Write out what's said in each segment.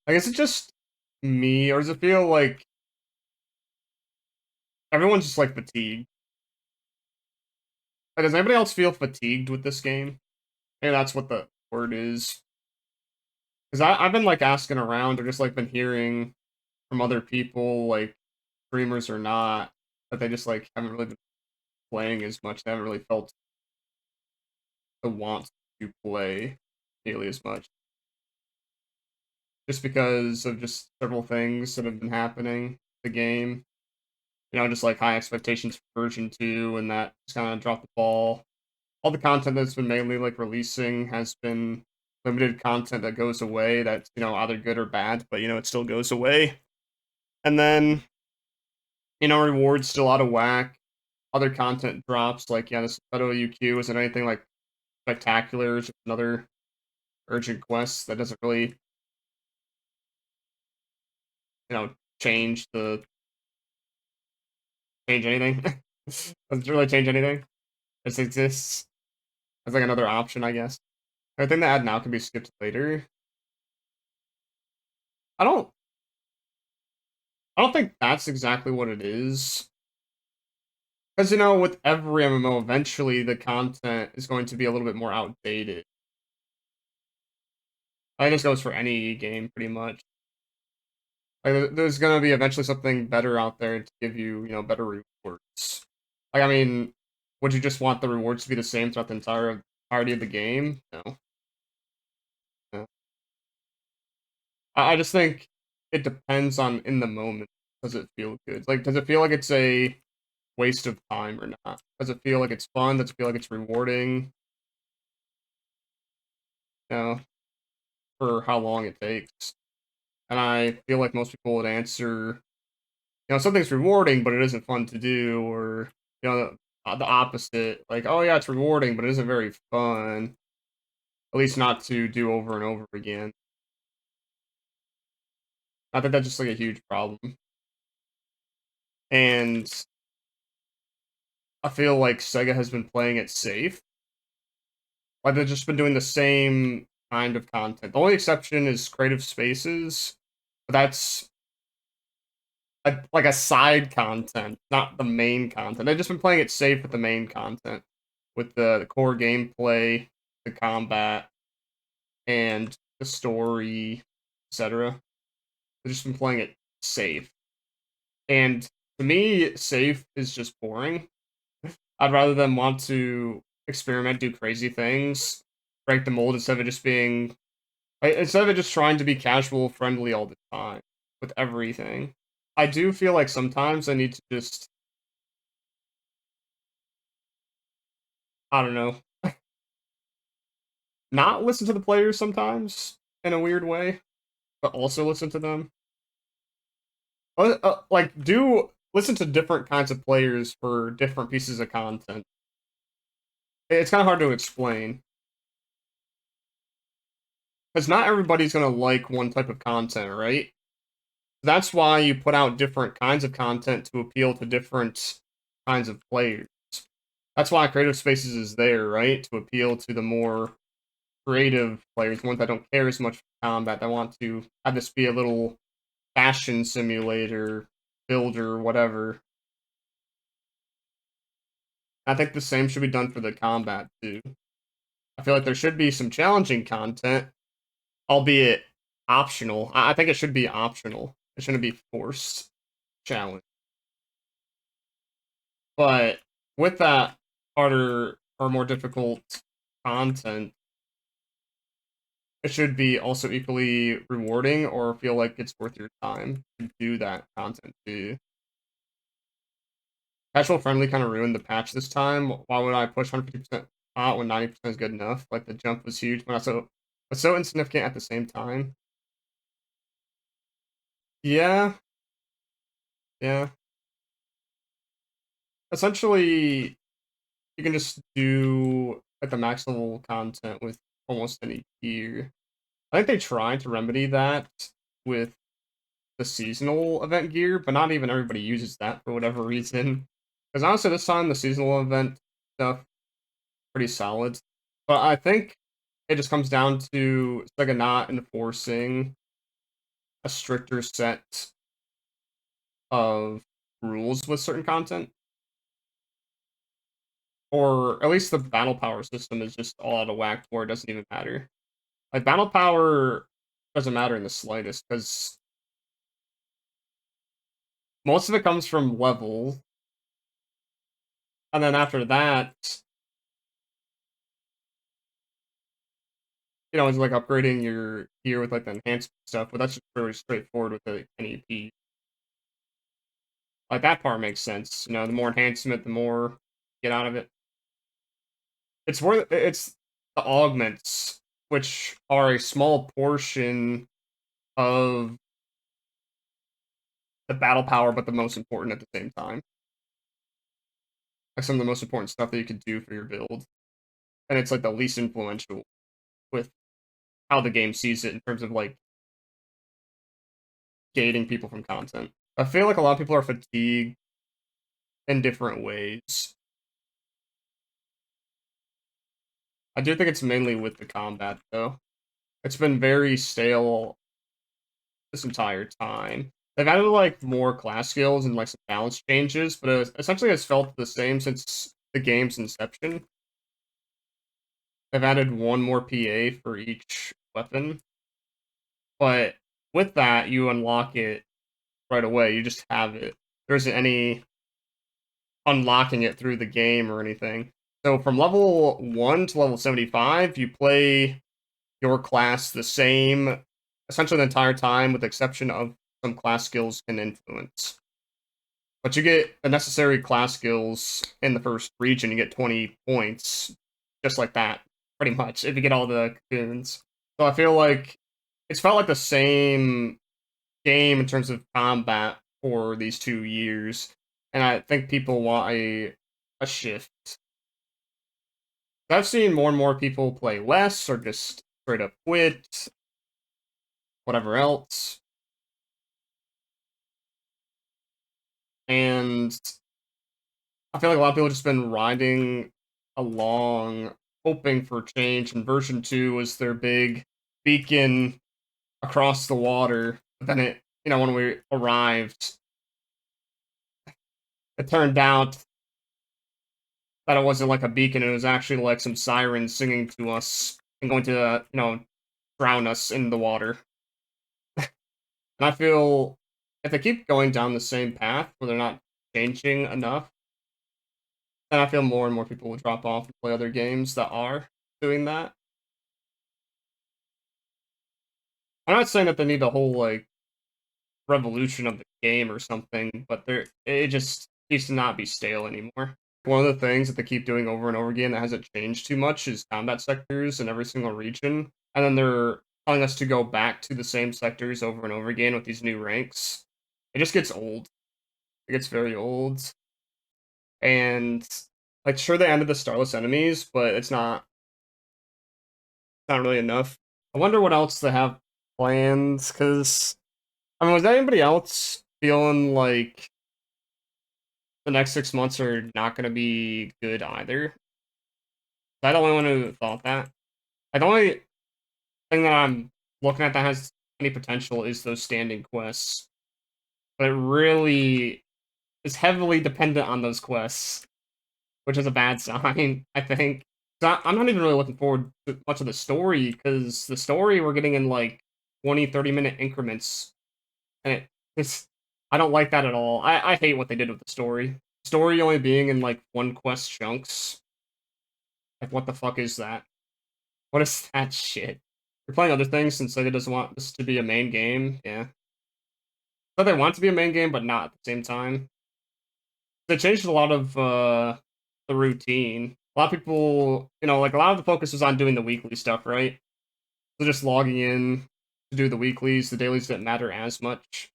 Like, is it just me, or does it feel like everyone's just, like, fatigued? Like, does anybody else feel fatigued with this game? Maybe that's what the word is. Because I've been, like, asking around or just, like, been hearing from other people, like, streamers or not, that they just, like, haven't really been playing as much. They haven't really felt the want to play nearly as much. Just because of just several things that have been happening in the game. You know, just like high expectations for version 2 and that just kind of dropped the ball. All the content that's been mainly like releasing has been limited content that goes away that's, you know, either good or bad, but you know, it still goes away. And then, you know, rewards still out of whack. Other content drops, like yeah, this PSO2 isn't anything like spectacular, it's just another urgent quest that doesn't really, you know, change the change anything. Doesn't really change anything. It just exists as like another option, I guess. Everything they add now can be skipped later. I don't I don't think that's exactly what it is. Because you know, with every MMO, eventually the content is going to be a little bit more outdated. I think this goes for any game pretty much. Like there's gonna be eventually something better out there to give you, you know, better rewards. Like I mean, would you just want the rewards to be the same throughout the entirety of the game? No. No. I just think it depends on in the moment. Does it feel good? Like, does it feel like it's a waste of time or not? Does it feel like it's fun? Does it feel like it's rewarding? You know, for how long it takes. And I feel like most people would answer, you know, something's rewarding, but it isn't fun to do, or you know, the opposite. Like, oh yeah, it's rewarding, but it isn't very fun. At least not to do over and over again. I think that's just like a huge problem. And I feel like Sega has been playing it safe. Like they've just been doing the same kind of content. The only exception is Creative Spaces, but that's like a side content, not the main content. They've just been playing it safe with the main content, with the core gameplay, the combat, and the story, etc. They've just been playing it safe. And to me, safe is just boring. I'd rather them want to experiment, do crazy things, break the mold instead of it just being instead of it just trying to be casual friendly all the time with everything. I do feel like sometimes I need to just I don't know, not listen to the players sometimes in a weird way, but also listen to them. Like do listen to different kinds of players for different pieces of content. It's kind of hard to explain because not everybody's gonna like one type of content, right? That's why you put out different kinds of content to appeal to different kinds of players. That's why Creative Spaces is there, right? To appeal to the more creative players, ones that don't care as much for combat, that want to have this be a little fashion simulator, builder, whatever. I think the same should be done for the combat too. I feel like there should be some challenging content, albeit optional. I think it should be optional. It shouldn't be forced challenge. But with that harder or more difficult content, it should be also equally rewarding or feel like it's worth your time to do that content too. Casual friendly kind of ruined the patch this time. Why would I push 150% out when 90% is good enough? Like the jump was huge, but also was so insignificant at the same time. Yeah, yeah. Essentially, you can just do like the max level content with almost any gear. I think they tried to remedy that with the seasonal event gear, but not even everybody uses that for whatever reason. Because honestly, this time the seasonal event stuff pretty solid, but I think it just comes down to Sega not enforcing a stricter set of rules with certain content. Or at least the battle power system is just all out of whack where it doesn't even matter. Like, battle power doesn't matter in the slightest, because most of it comes from level, and then after that, it's like upgrading your gear with like the enhancement stuff, but that's just very straightforward with the NEP. Like, that part makes sense. The more enhancement, the more get out of it. It's the augments, which are a small portion of the battle power, but the most important at the same time. Like, some of the most important stuff that you could do for your build, and it's like the least influential with how the game sees it in terms of like gating people from content. I feel like a lot of people are fatigued in different ways. I do think it's mainly with the combat, though. It's been very stale this entire time. They've added like more class skills and like some balance changes, but essentially it's felt the same since the game's inception. They've added one more PA for each weapon, but with that, you unlock it right away. You just have it. There isn't any unlocking it through the game or anything. So from level 1 to level 75, you play your class the same essentially the entire time, with the exception of some class skills can influence. But you get the necessary class skills in the first region, you get 20 points, just like that, pretty much, if you get all the cocoons. So I feel like it's felt like the same game in terms of combat for these 2 years, and I think people want a shift. I've seen more and more people play less or just straight up quit, whatever else. And I feel like a lot of people have just been riding along, hoping for change, and version 2 was their big beacon across the water. But then when we arrived, it turned out that it wasn't like a beacon, it was actually like some sirens singing to us and going to, drown us in the water. And I feel if they keep going down the same path where they're not changing enough, then I feel more and more people will drop off and play other games that are doing that. I'm not saying that they need a whole like revolution of the game or something, but it just needs to not be stale anymore. One of the things that they keep doing over and over again that hasn't changed too much is combat sectors in every single region, and then they're telling us to go back to the same sectors over and over again with these new ranks. It just gets old. It gets very old, and like, sure, they ended the starless enemies, but it's not really enough. I wonder what else they have planned, because I mean, was anybody else feeling like the next 6 months are not going to be good either? Is that the only one who thought that? Like, the only thing that I'm looking at that has any potential is those standing quests, but it really is heavily dependent on those quests, which is a bad sign, I think. So I'm not even really looking forward to much of the story, because the story we're getting in like 20-30 minute increments, and I don't like that at all. I hate what they did with the story. Story only being in like one quest chunks. Like, what the fuck is that? What is that shit? You're playing other things since Sega doesn't want this to be a main game. Yeah. But they want it to be a main game, but not at the same time. They changed a lot of the routine. A lot of people, like, a lot of the focus was on doing the weekly stuff, right? So just logging in to do the weeklies. The dailies didn't matter as much,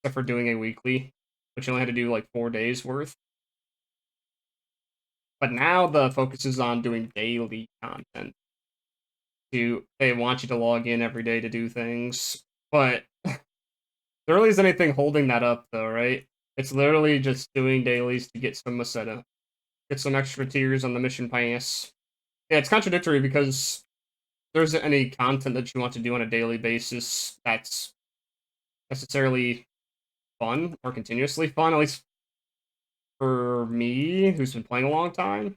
except for doing a weekly, which you only had to do like 4 days worth. But now the focus is on doing daily content. They want you to log in every day to do things, but there really is anything holding that up, though, right? It's literally just doing dailies to get some Masetta, get some extra tiers on the mission pass. Yeah, it's contradictory because there isn't any content that you want to do on a daily basis that's necessarily fun or continuously fun, at least for me, who's been playing a long time.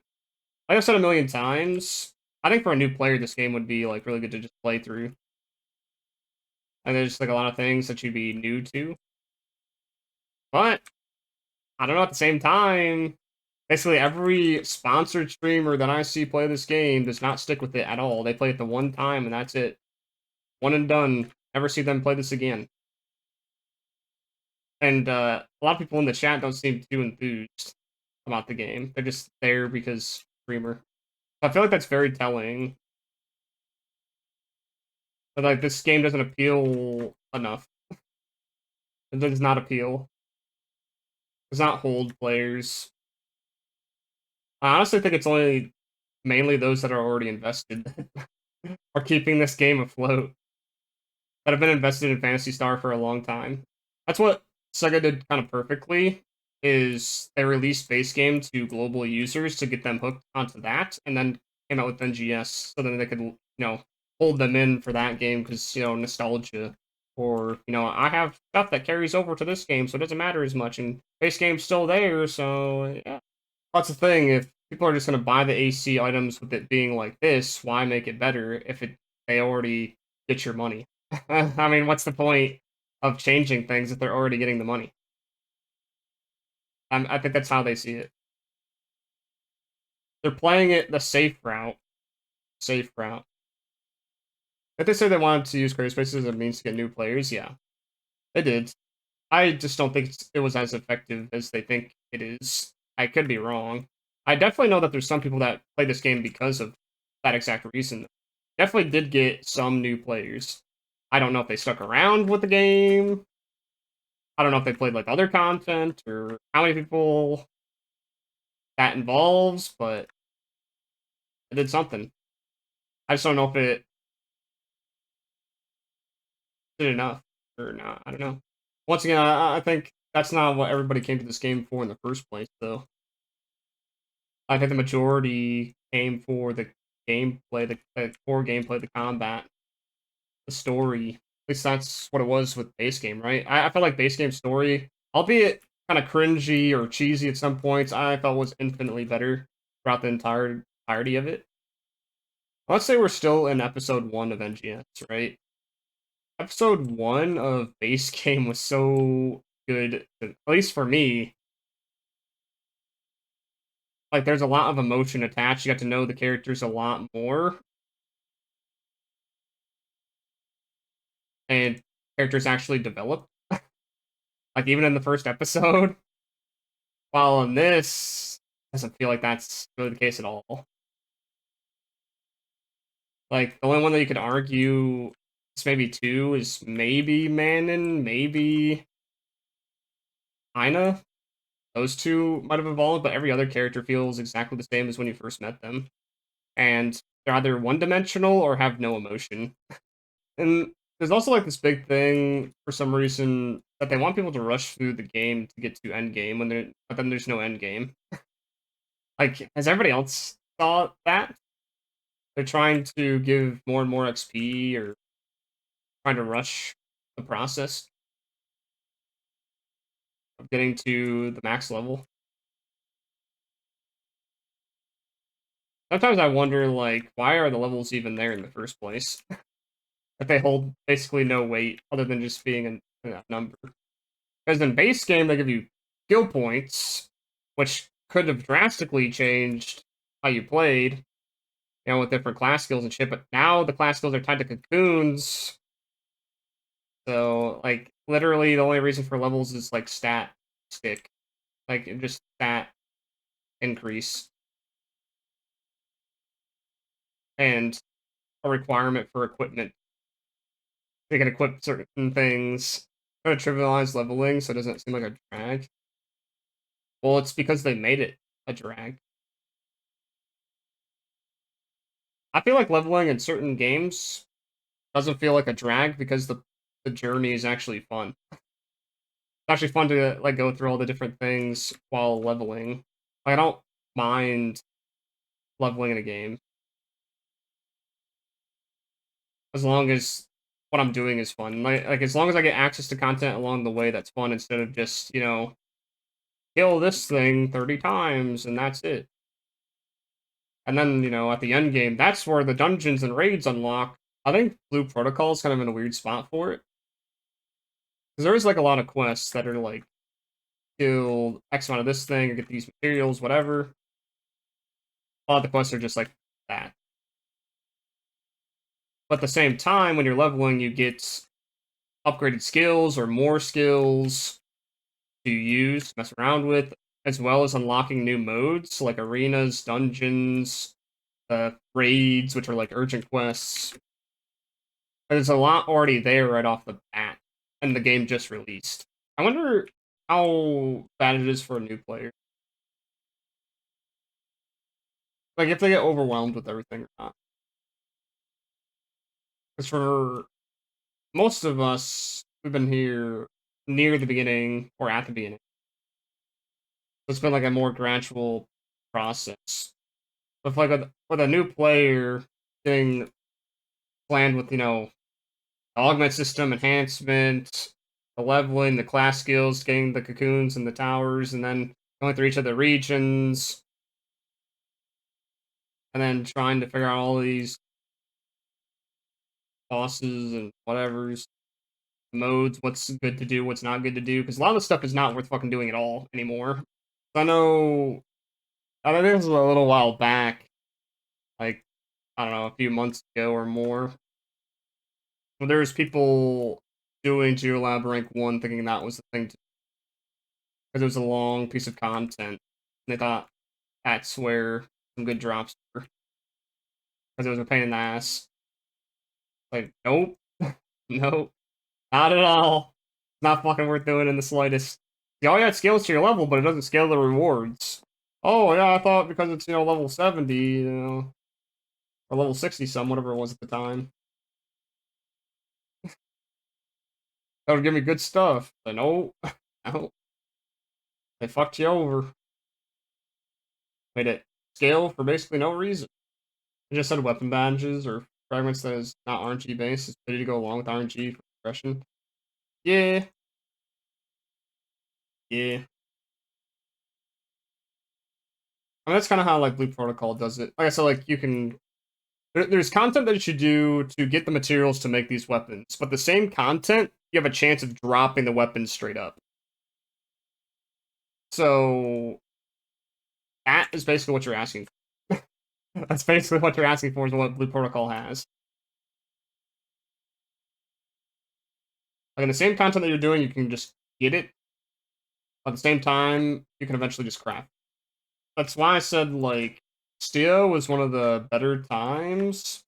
Like I've said a million times, I think for a new player, this game would be like really good to just play through. And there's like a lot of things that you'd be new to. But I don't know. At the same time, basically every sponsored streamer that I see play this game does not stick with it at all. They play it the one time and that's it. One and done. Never see them play this again. And a lot of people in the chat don't seem too enthused about the game. They're just there because streamer. I feel like that's very telling. But like this game doesn't appeal enough. It does not appeal. It does not hold players. I honestly think it's only mainly those that are already invested are keeping this game afloat. That have been invested in Phantasy Star for a long time. That's what Sega did kind of perfectly. Is they released base game to global users to get them hooked onto that, and then came out with NGS so then they could hold them in for that game because nostalgia. Or I have stuff that carries over to this game, so it doesn't matter as much, and base game's still there. So yeah, that's the thing. If people are just gonna buy the AC items with it being like this, why make it better if they already get your money? I mean, what's the point of changing things if they're already getting the money? I think that's how they see it. They're playing it the safe route. Safe route. If they say they wanted to use creative spaces as a means to get new players, yeah, they did. I just don't think it was as effective as they think it is. I could be wrong. I definitely know that there's some people that play this game because of that exact reason. Definitely did get some new players. I don't know if they stuck around with the game. I don't know if they played like other content or how many people that involves, but it did something. I just don't know if it did enough or not. I don't know. Once again, I think that's not what everybody came to this game for in the first place, though. I think the majority came for the gameplay, the core gameplay, the combat, the story. At least that's what it was with base game, right? I felt like base game story, albeit kind of cringy or cheesy at some points, I felt was infinitely better throughout the entirety of it. Let's say we're still in episode 1 of NGS, right? Episode 1 of base game was so good, at least for me. Like, there's a lot of emotion attached. You got to know the characters a lot more. And characters actually develop. Like, even in the first episode. While in this, doesn't feel like that's really the case at all. Like, the only one that you could argue it's maybe 2 is maybe Manon, maybe Ina. Those two might have evolved, but every other character feels exactly the same as when you first met them. And they're either one-dimensional or have no emotion. And there's also like this big thing for some reason that they want people to rush through the game to get to end game but then there's no end game. Like, has everybody else thought that? They're trying to give more and more XP or trying to rush the process of getting to the max level. Sometimes I wonder, like, why are the levels even there in the first place? If they hold basically no weight other than just being a number. Because in base game, they give you skill points, which could have drastically changed how you played, with different class skills and shit. But now the class skills are tied to cocoons. So, like, literally the only reason for levels is, like, stat stick. Like, just stat increase. And a requirement for equipment. They can equip certain things. Kind of trivialize leveling so it doesn't seem like a drag. Well, it's because they made it a drag. I feel like leveling in certain games doesn't feel like a drag because the journey is actually fun. It's actually fun to like go through all the different things while leveling. Like, I don't mind leveling in a game as long as what I'm doing is fun. Like as long as I get access to content along the way, that's fun instead of just, kill this thing 30 times and that's it. And then, at the end game, that's where the dungeons and raids unlock. I think Blue Protocol is kind of in a weird spot for it. Because there is like a lot of quests that are like kill X amount of this thing or get these materials, whatever. A lot of the quests are just like that. But at the same time, when you're leveling, you get upgraded skills or more skills to use, mess around with, as well as unlocking new modes like arenas, dungeons, raids, which are like urgent quests. There's a lot already there right off the bat, and the game just released. I wonder how bad it is for a new player. Like, if they get overwhelmed with everything or not. Because for most of us, we've been here near the beginning or at the beginning. So it's been like a more gradual process. But like with a new player getting planned with, augment system enhancement, the leveling, the class skills, getting the cocoons and the towers, and then going through each of the regions, and then trying to figure out all these bosses and whatever's modes, what's good to do, what's not good to do, because a lot of the stuff is not worth fucking doing at all anymore. I know, I think this was a little while back, like, I don't know, a few months ago or more, when there was people doing Geolab Rank 1 thinking that was the thing to, because it was a long piece of content, and they thought that's where some good drops were, because it was a pain in the ass. Like, nope, nope, not at all. Not fucking worth doing in the slightest. Yeah, all you got scales to your level, but it doesn't scale the rewards. Oh yeah, I thought because it's level 70, or level 60 some, whatever it was at the time, that would give me good stuff. But no, no, they fucked you over. Made it scale for basically no reason. They just said weapon badges or fragments that is not RNG based. It's ready to go along with RNG for progression. Yeah, yeah. I mean, that's kind of how like Blue Protocol does it. Like I said, like you can there's content that you should do to get the materials to make these weapons, but the same content, you have a chance of dropping the weapons straight up. So that is basically what you're asking for. That's basically what you're asking for is what Blue Protocol has. Like in the same content that you're doing, you can just get it. At the same time, you can eventually just craft. That's why I said like Stio was one of the better times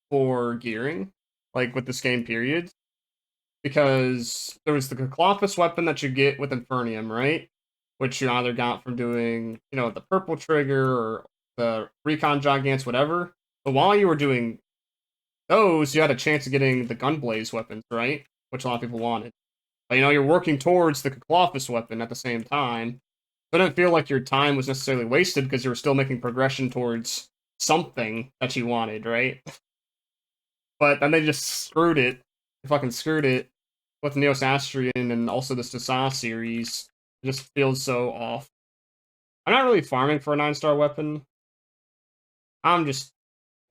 for gearing, like with this game period. Because there was the Cyclops weapon that you get with Infernium, right? Which you either got from doing, the purple trigger or the recon gigants, whatever. But while you were doing those, you had a chance of getting the Gunblaze weapons, right? Which a lot of people wanted. But you're working towards the Cyclops weapon at the same time. So it didn't feel like your time was necessarily wasted because you were still making progression towards something that you wanted, right? But then they just screwed it. They fucking screwed it with Neosastrian and also the Stasa series. It just feels so off. I'm not really farming for a 9-star weapon. I'm just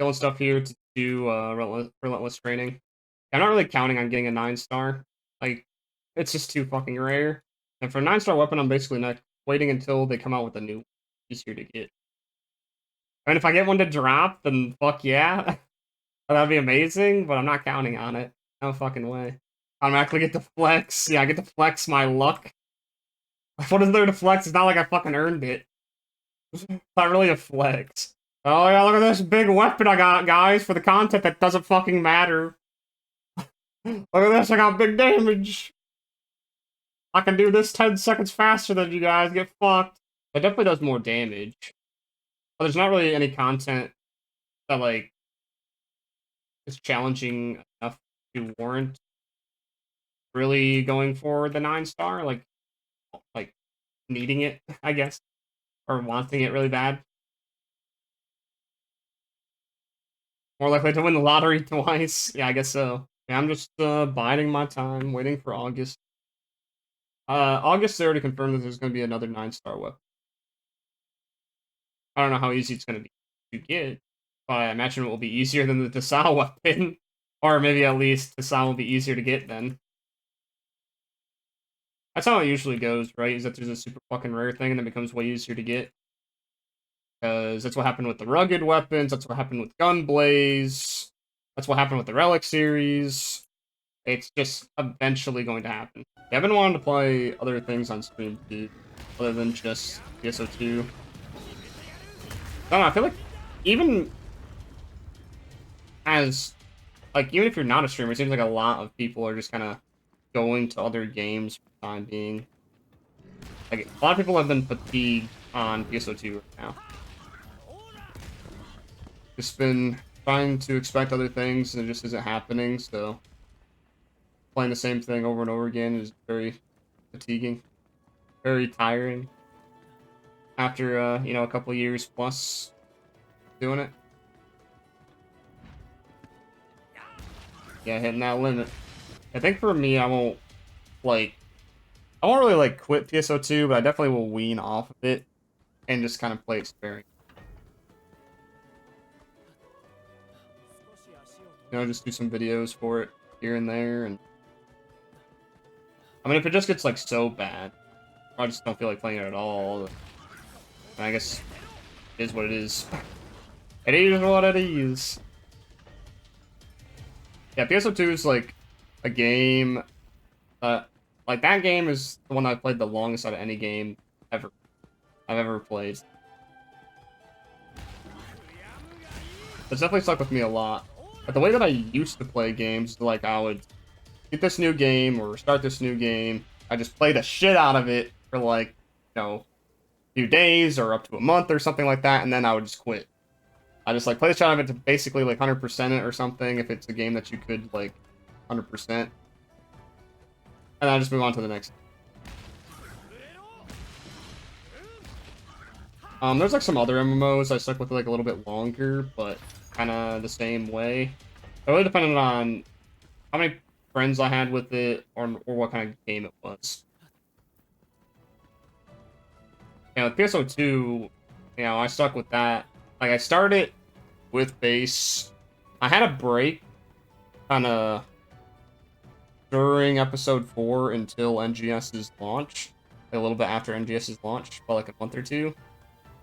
killing stuff here to do relentless training. I'm not really counting on getting a 9-star. Like, it's just too fucking rare. And for a 9-star weapon, I'm basically not waiting until they come out with a new one. Easier to get. And if I get one to drop, then fuck yeah. That'd be amazing, but I'm not counting on it. No fucking way. I'm actually get to flex. Yeah, I get to flex my luck. What is there to flex? It's not like I fucking earned it. It's not really a flex. Oh yeah, look at this big weapon I got, guys, for the content that doesn't fucking matter. Look at this, I got big damage. I can do this 10 seconds faster than you guys. Get fucked. It definitely does more damage. But there's not really any content that, like, is challenging enough to warrant really going for the 9-star. Like needing it, I guess. Or wanting it really bad. More likely to win the lottery twice. Yeah, I guess so. Yeah, I'm just biding my time, waiting for August. August, they already confirmed that there's going to be another 9-star weapon. I don't know how easy it's going to be to get, but I imagine it will be easier than the Tasao weapon. Or maybe at least Tasao will be easier to get then. That's how it usually goes, right? Is that there's a super fucking rare thing and it becomes way easier to get. Because that's what happened with the rugged weapons, that's what happened with Gunblaze, that's what happened with the Relic series. It's just eventually going to happen. Yeah, I've been wanting to play other things on stream too, other than just PSO2. I don't know, I feel like even as, like, even if you're not a streamer, it seems like a lot of people are just kind of going to other games for the time being. Like, a lot of people have been fatigued on PSO2 right now. Just been trying to expect other things and it just isn't happening, so playing the same thing over and over again is very fatiguing, very tiring after, you know, a couple years plus doing it. Yeah, hitting that limit. I think for me, I won't really like quit PSO2, but I definitely will wean off of it and just kind of play experience. You know, just do some videos for it here and there, and I mean, if it just gets like so bad, I just don't feel like playing it at all. And I guess it is what it is. It is what it is. Yeah, PSO2 is like a game. Like that game is the one I've played the longest out of any game I've ever played. It's definitely stuck with me a lot. But the way that I used to play games, like I would get this new game or start this new game, I just play the shit out of it for like, you know, a few days or up to a month or something like that, and then I would just quit. I just like play the shit out of it to basically like 100% it or something if it's a game that you could like 100%. And I just move on to the next. There's like some other MMOs I stuck with like a little bit longer, but kind of the same way. It really depended on how many friends I had with it or what kind of game it was. You know, with PSO2, you know, I stuck with that. Like, I started with base. I had a break, kind of, during episode 4 until NGS's launch. A little bit after NGS's launch, for like a month or two.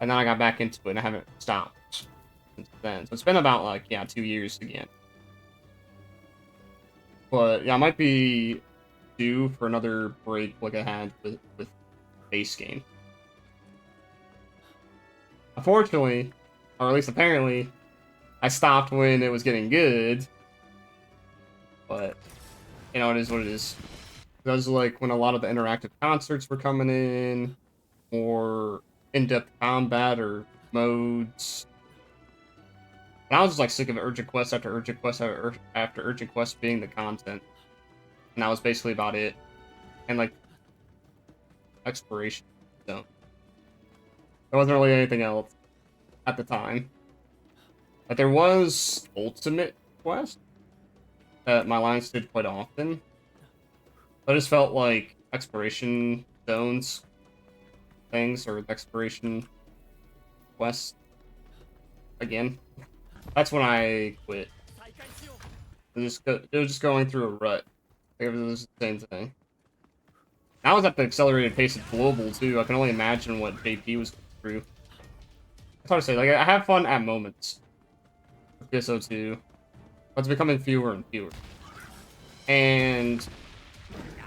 And then I got back into it, and I haven't stopped since then. So it's been about, like, yeah, 2 years again. But, yeah, I might be due for another break like I had with base game. Unfortunately, or at least apparently, I stopped when it was getting good. But, you know, it is what it is. That was like when a lot of the interactive concerts were coming in, or in-depth combat or modes. And I was just like sick of urgent quest after urgent quest after urgent quest being the content. And that was basically about it. And like exploration. So there wasn't really anything else at the time. But there was Ultimate Quest that my alliance did quite often. I just felt like exploration zones things or exploration quests again. That's when I quit. It was just going through a rut. It was the same thing. I was at the accelerated pace of global too. I can only imagine what JP was going through. It's hard to say. Like, I have fun at moments with PSO2, but it's becoming fewer and fewer. And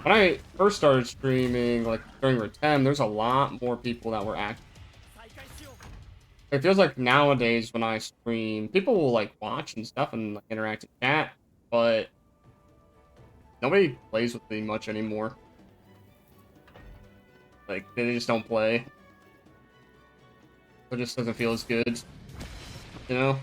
when I first started streaming, like during Retem, there's a lot more people that were active. It feels like nowadays when I stream, people will like watch and stuff and like, interact in chat, but nobody plays with me much anymore. Like, they just don't play. It just doesn't feel as good, you know?